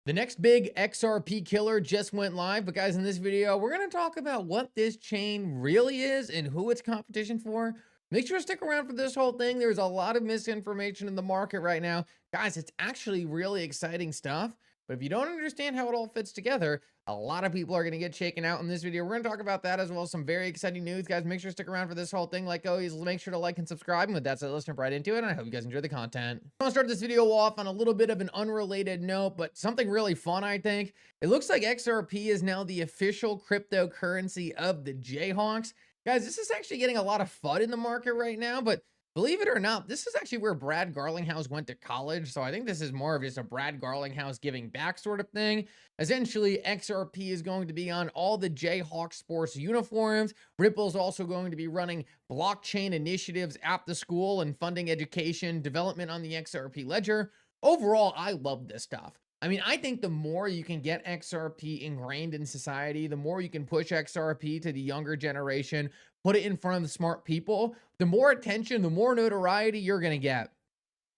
The next big XRP killer just went live, but guys, in this video, we're going to talk about what this chain really is and who it's competition for. Make sure to stick around for this whole thing. There's a lot of misinformation in the market right now. Guys, it's actually really exciting stuff, but if you don't understand how it all fits together, a lot of people are going to get shaken out in this video. We're going to talk about that as well as some very exciting news. Guys, make sure to stick around for this whole thing. Like always, make sure to like and subscribe. And with that said, let's jump right into it. And I hope you guys enjoy the content. I want to start this video off on a little bit of an unrelated note, but something really fun, I think. It looks like XRP is now the official cryptocurrency of the Jayhawks. Guys, this is actually getting a lot of FUD in the market right now, but believe it or not, this is actually where Brad Garlinghouse went to college. So I think this is more of just a Brad Garlinghouse giving back sort of thing. Essentially, XRP is going to be on all the Jayhawk sports uniforms. Ripple's also going to be running blockchain initiatives at the school and funding education development on the XRP ledger. Overall, I love this stuff. I mean, I think the more you can get XRP ingrained in society, the more you can push XRP to the younger generation, put it in front of the smart people, the more attention, the more notoriety you're going to get.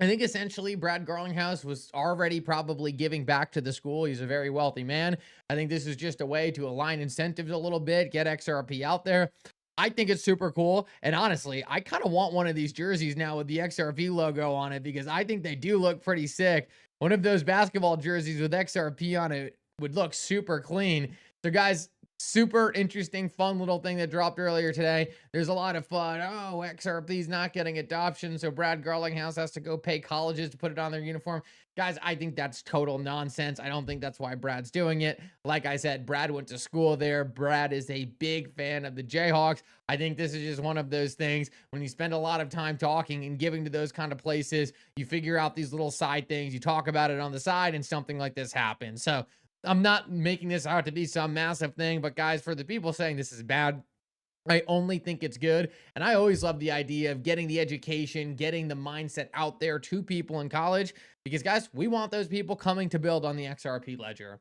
I think essentially Brad Garlinghouse was already probably giving back to the school. He's a very wealthy man. I think this is just a way to align incentives a little bit, get XRP out there. I think it's super cool. And honestly, I kind of want one of these jerseys now with the XRP logo on it because I think they do look pretty sick. One of those basketball jerseys with XRP on it would look super clean. So guys, super interesting, fun little thing that dropped earlier today. There's a lot of fun. Oh, XRP's not getting adoption, so Brad Garlinghouse has to go pay colleges to put it on their uniform. Guys, I think that's total nonsense. I don't think that's why Brad's doing it. Like I said, Brad went to school there. Brad is a big fan of the Jayhawks. I think this is just one of those things when you spend a lot of time talking and giving to those kind of places, you figure out these little side things, you talk about it on the side, and something like this happens. So I'm not making this out to be some massive thing, but guys, for the people saying this is bad, I only think it's good. And I always love the idea of getting the education, getting the mindset out there to people in college, because guys, we want those people coming to build on the XRP ledger.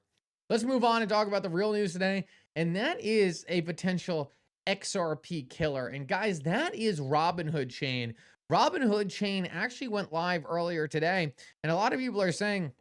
Let's move on and talk about the real news today. And that is a potential XRP killer. And guys, that is Robinhood Chain. Robinhood Chain actually went live earlier today. And a lot of people are saying,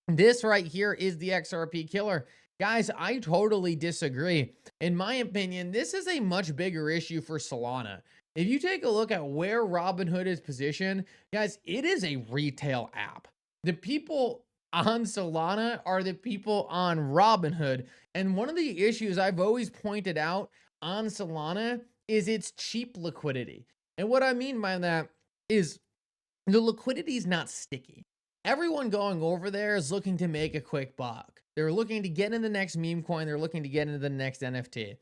this right here is the XRP killer. Guys, I totally disagree. In my opinion, this is a much bigger issue for Solana. If you take a look at where Robinhood is positioned, guys, it is a retail app. The people on Solana are the people on Robinhood. And one of the issues I've always pointed out on Solana is its cheap liquidity. And what I mean by that is the liquidity is not sticky. Everyone going over there is looking to make a quick buck. They're looking to get in the next meme coin. They're looking to get into the next NFT.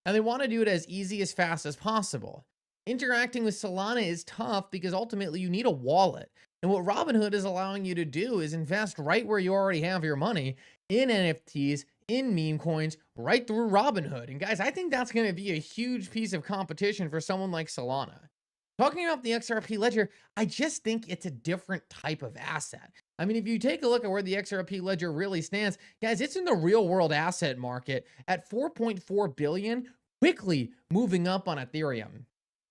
And they want to do it as easy, as fast as possible. Interacting with Solana is tough because ultimately you need a wallet. And what Robinhood is allowing you to do is invest right where you already have your money in NFTs, in meme coins, right through Robinhood. And guys, I think that's going to be a huge piece of competition for someone like Solana. Talking about the XRP ledger, I just think it's a different type of asset. I mean, if you take a look at where the XRP ledger really stands, guys, it's in the real world asset market at 4.4 billion, quickly moving up on Ethereum.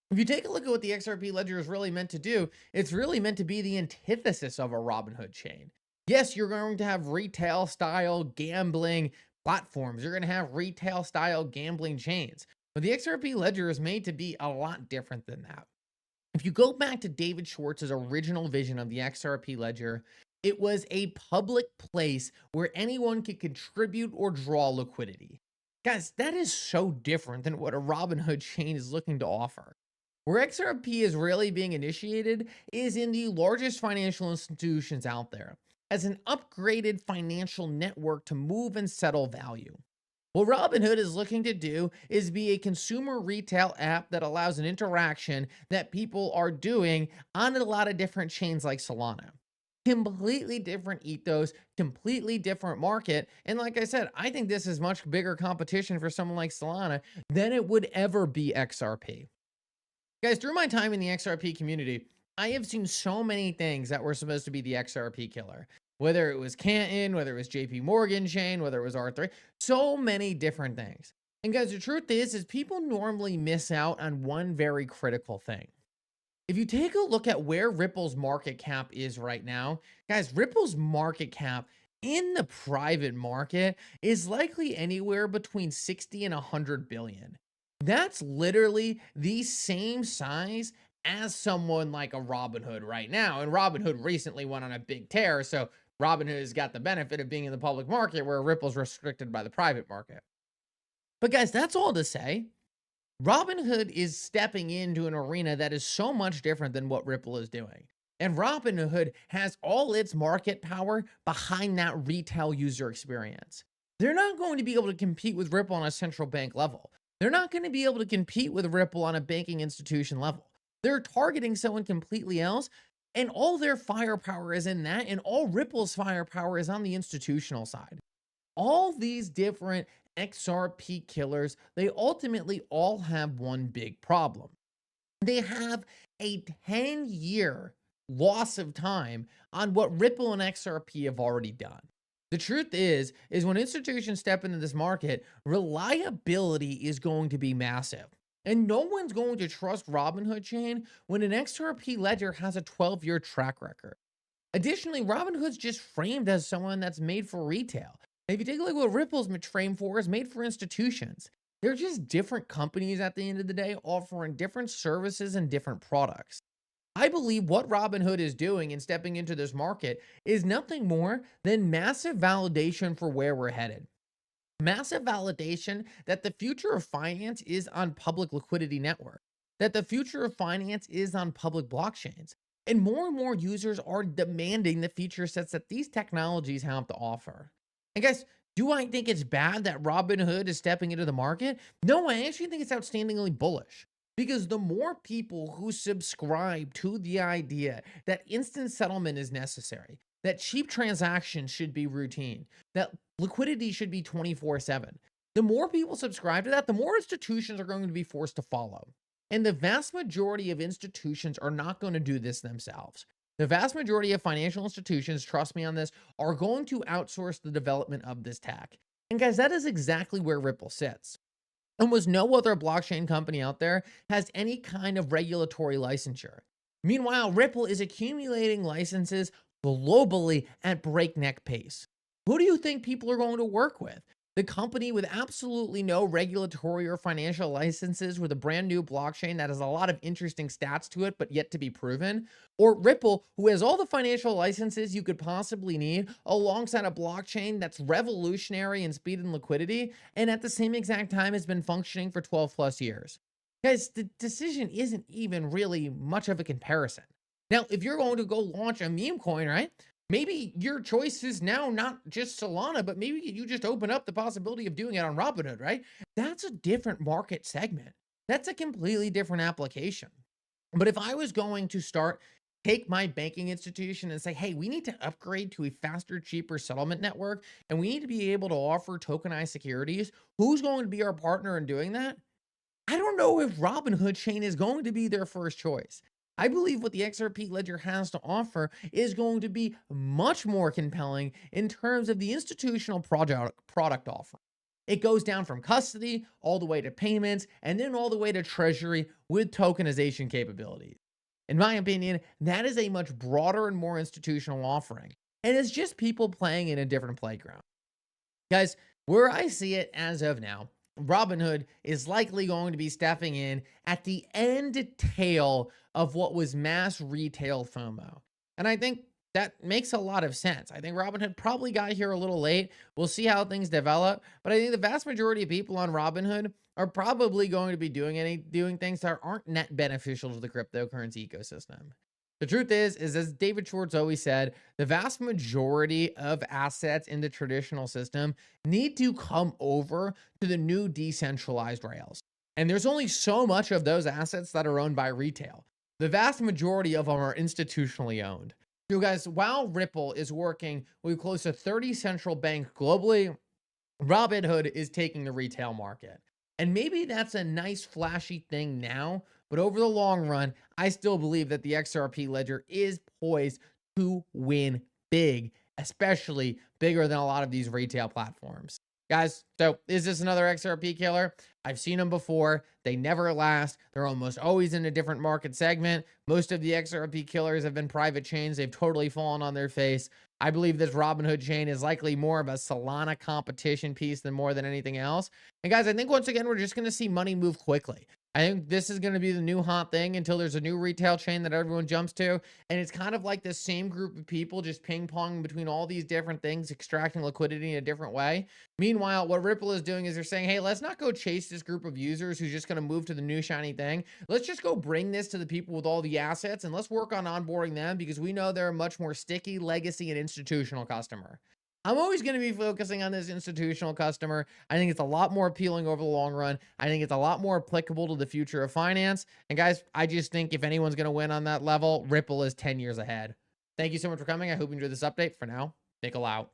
If you take a look at what the XRP ledger is really meant to do, it's really meant to be the antithesis of a Robinhood chain. Yes, you're going to have retail style gambling platforms. You're going to have retail style gambling chains. But the XRP ledger is made to be a lot different than that. If you go back to David Schwartz's original vision of the XRP ledger, it was a public place where anyone could contribute or draw liquidity. Guys, that is so different than what a Robinhood chain is looking to offer. Where XRP is really being initiated is in the largest financial institutions out there, as an upgraded financial network to move and settle value. What Robinhood is looking to do is be a consumer retail app that allows an interaction that people are doing on a lot of different chains like Solana. Completely different ethos, completely different market. And like I said, I think this is much bigger competition for someone like Solana than it would ever be XRP. Guys, through my time in the XRP community, I have seen so many things that were supposed to be the XRP killer. Whether it was Canton, whether it was JP Morgan chain, whether it was R3, so many different things. And guys, the truth is people normally miss out on one very critical thing. If you take a look at where Ripple's market cap is right now, guys, Ripple's market cap in the private market is likely anywhere between 60 and 100 billion. That's literally the same size as someone like a Robinhood right now. And Robinhood recently went on a big tear. So Robinhood has got the benefit of being in the public market where Ripple's restricted by the private market. But guys, that's all to say. Robinhood is stepping into an arena that is so much different than what Ripple is doing. And Robinhood has all its market power behind that retail user experience. They're not going to be able to compete with Ripple on a central bank level. They're not going to be able to compete with Ripple on a banking institution level. They're targeting someone completely else, and all their firepower is in that, and all Ripple's firepower is on the institutional side. All these different XRP killers, they ultimately all have one big problem. They have a 10-year loss of time on what Ripple and XRP have already done. The truth is when institutions step into this market, reliability is going to be massive. And no one's going to trust Robinhood chain when an XRP ledger has a 12-year track record. Additionally, Robinhood's just framed as someone that's made for retail. If you take a look at what Ripple's framed for, is made for institutions. They're just different companies at the end of the day, offering different services and different products. I believe what Robinhood is doing in stepping into this market is nothing more than massive validation for where we're headed. Massive validation that the future of finance is on public liquidity network, that the future of finance is on public blockchains. And more users are demanding the feature sets that these technologies have to offer. And guys, do I think it's bad that Robinhood is stepping into the market? No, I actually think it's outstandingly bullish. Because the more people who subscribe to the idea that instant settlement is necessary, that cheap transactions should be routine, that liquidity should be 24/7, the more people subscribe to that, the more institutions are going to be forced to follow. And the vast majority of institutions are not going to do this themselves. The vast majority of financial institutions, trust me on this, are going to outsource the development of this tech. And guys, that is exactly where Ripple sits. Almost no other blockchain company out there has any kind of regulatory licensure. Meanwhile, Ripple is accumulating licenses globally at breakneck pace. Who do you think people are going to work with? The company with absolutely no regulatory or financial licenses with a brand new blockchain that has a lot of interesting stats to it, but yet to be proven? Or Ripple, who has all the financial licenses you could possibly need alongside a blockchain that's revolutionary in speed and liquidity, and at the same exact time has been functioning for 12 plus years? Guys, the decision isn't even really much of a comparison. Now, if you're going to go launch a meme coin, right? Maybe your choice is now not just Solana, but maybe you just open up the possibility of doing it on Robinhood, right? That's a different market segment. That's a completely different application. But if I was going to take my banking institution and say, hey, we need to upgrade to a faster, cheaper settlement network, and we need to be able to offer tokenized securities, who's going to be our partner in doing that? I don't know if Robinhood chain is going to be their first choice. I believe what the XRP ledger has to offer is going to be much more compelling in terms of the institutional product offer. It goes down from custody all the way to payments and then all the way to treasury with tokenization capabilities. In my opinion, that is a much broader and more institutional offering. And it's just people playing in a different playground. Guys, where I see it as of now, Robinhood is likely going to be stepping in at the end tail of what was mass retail FOMO. And I think that makes a lot of sense. I think Robinhood probably got here a little late. We'll see how things develop. But I think the vast majority of people on Robinhood are probably going to be doing things that aren't net beneficial to the cryptocurrency ecosystem. The truth is as David Schwartz always said, the vast majority of assets in the traditional system need to come over to the new decentralized rails. And there's only so much of those assets that are owned by retail. The vast majority of them are institutionally owned. So guys, while Ripple is working with close to 30 central banks globally, Robinhood is taking the retail market. And maybe that's a nice flashy thing now, but over the long run, I still believe that the XRP ledger is poised to win big, especially bigger than a lot of these retail platforms. Guys, so is this another XRP killer? I've seen them before. They never last. They're almost always in a different market segment. Most of the XRP killers have been private chains. They've totally fallen on their face. I believe this Robinhood chain is likely more of a Solana competition piece than more than anything else. And guys, I think once again, we're just going to see money move quickly. I think this is going to be the new hot thing until there's a new retail chain that everyone jumps to. And it's kind of like the same group of people just ping ponging between all these different things, extracting liquidity in a different way. Meanwhile, what Ripple is doing is they're saying, hey, let's not go chase this group of users who's just going to move to the new shiny thing. Let's just go bring this to the people with all the assets and let's work on onboarding them because we know they're a much more sticky legacy and institutional customer. I'm always going to be focusing on this institutional customer. I think it's a lot more appealing over the long run. I think it's a lot more applicable to the future of finance. And guys, I just think if anyone's going to win on that level, Ripple is 10 years ahead. Thank you so much for coming. I hope you enjoyed this update. For now, Mickle out.